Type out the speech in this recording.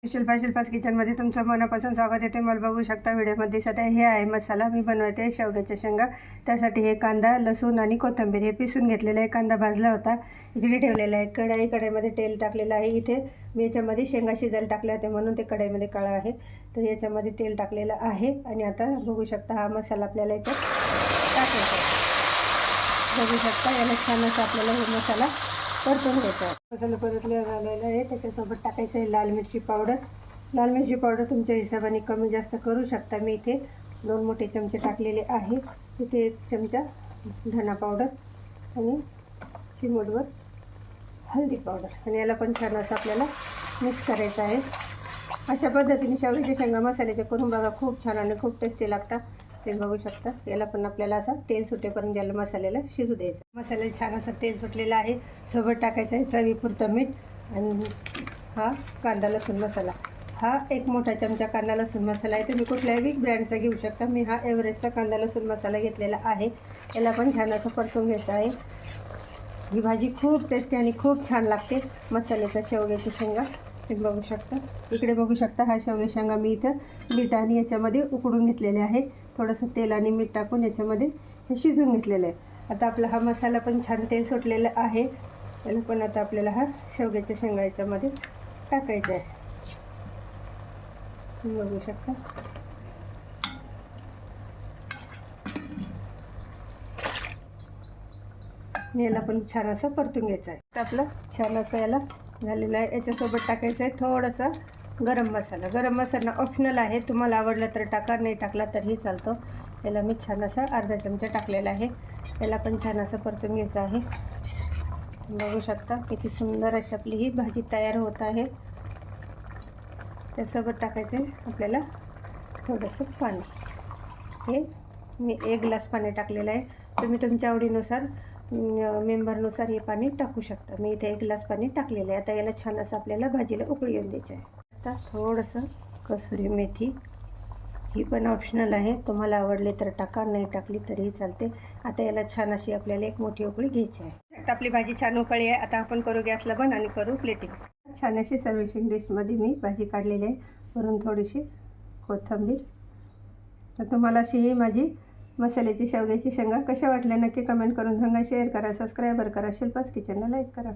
शिल्पास किचनमध्ये तुमचं मनापासून स्वागत आहे। तुम्ही बघू शकता व्हिडिओमध्ये सध्या हे आहे मसाला मी बनवते शेवग्याच्या शेंगा। त्यासाठी हे कांदा लसूण आणि कोथिंबीर हे पिसून घेतलेलं आहे। कांदा भाजला होता इकडे ठेवलेला आहे। कढईमध्ये तेल टाकलेलं आहे। इथे मी याच्यामध्ये शेंगा शिजायला टाकले होते म्हणून ते कढईमध्ये काळा आहे। तर याच्यामध्ये तेल टाकलेलं आहे आणि आता बघू शकता हा मसाला आपल्याला याच्यात टाकायचा आहे। बघू शकता याला छान असं आपल्याला हे मसाला परतून घ्यायचा आहे। मसाला परतला झालेला आहे। त्याच्यासोबत टाकायचं आहे लाल मिरची पावडर। लाल मिरची पावडर तुमच्या हिशोबाने कमी जास्त करू शकता। मी इथे 2 मोठे चमचे टाकलेले आहे। इथे 1 चमचा धना पावडर आणि चिमूटभर हळदी पावडर आणि याला पण छान असं आपल्याला मिक्स करायचं आहे। अशा पद्धतीने शेवग्याच्या शेंगा मसाल्याचे करून बघा, खूप छान आणि खूप टेस्टी लागतात। ते बघू शकता याला पण आपल्याला असं तेल सुटेपर्यंत याला मसाल्याला शिजू द्यायचं। मसाल्याला छान असं तेल सुटलेलं आहे। सोबत टाकायचं आहे चवीपुरतं मीठ आणि हा कांदा लसूण मसाला। हा 1 मोठा चमचा कांदा लसूण मसाला आहे। तुम्ही कुठल्याही ब्रँडचा घेऊ शकता। मी हा एव्हरेस्टचा कांदा लसूण मसाला घेतलेला आहे। याला पण छान असं परतून घ्यायचं आहे। ही भाजी खूप टेस्टी आणि खूप छान लागते मसाल्याचा शेवग्याची शेंगा। तुम्ही बघू शकता इकडे बघू शकता हा शेवग्याच्या शेंगा मी इथं मीठ आणि याच्यामध्ये उकडून घेतलेले आहे। थोडंसं तेल आणि मीठ टाकून याच्यामध्ये हे शिजवून घेतलेलं आहे। आता आपला हा मसाला पण छान तेल सुटलेला आहे। याला पण आता आपल्याला हा शेवग्याच्या शेंगा याच्यामध्ये टाकायचा आहे। तुम्ही बघू शकता याला पण छान असं परतून घ्यायचं आहे। आपलं छान असं याला झालेलं आहे। याच्यासोबत टाकायचं आहे थोडंसं गरम मसाला। गरम मसाला ऑप्शनल आहे, तुम्हाला आवडलं तर टाका, नाही टाकला तरीही चालतो। याला मी छान असं अर्धा चमचा टाकलेला आहे। याला पण छान असं परतून घ्यायचं आहे। बघू शकता किती सुंदर अशी आपली ही भाजी तयार होत आहे। त्यासोबत टाकायचं आहे आपल्याला थोडंसं पाणी। हे मी 1 ग्लास पाणी टाकलेलं आहे। तुम्ही तुमच्या आवडीनुसार मेंबरनुसार हे पाणी टाकू शकता। मी इथे 1 ग्लास पाणी टाकलेलं आहे। आता याला छान असं आपल्याला भाजीला उकळी येऊन द्यायची आहे। आता थोडंसं कसुरी मेथी, ही पण ऑप्शनल आहे, तुम्हाला आवडली तर टाका, नाही टाकली तरीही चालते। आता याला छान अशी आपल्याला 1 मोठी उकळी घ्यायची आहे। आता आपली भाजी छान उकळी आहे। आता आपण करू गॅसला बंद आणि करू प्लेटिंग। छान अशी सर्विसिंग डिशमध्ये मी भाजी काढलेली आहे। वरून थोडीशी कोथिंबीर। तर तुम्हाला अशी ही माझी मसाल्याची शेवग्याची शेंगा कशा वाटल्या नक्की कमेंट करून सांगा। शेअर करा, सबस्क्राईबर करा, शिल्पास किचनला लाईक करा।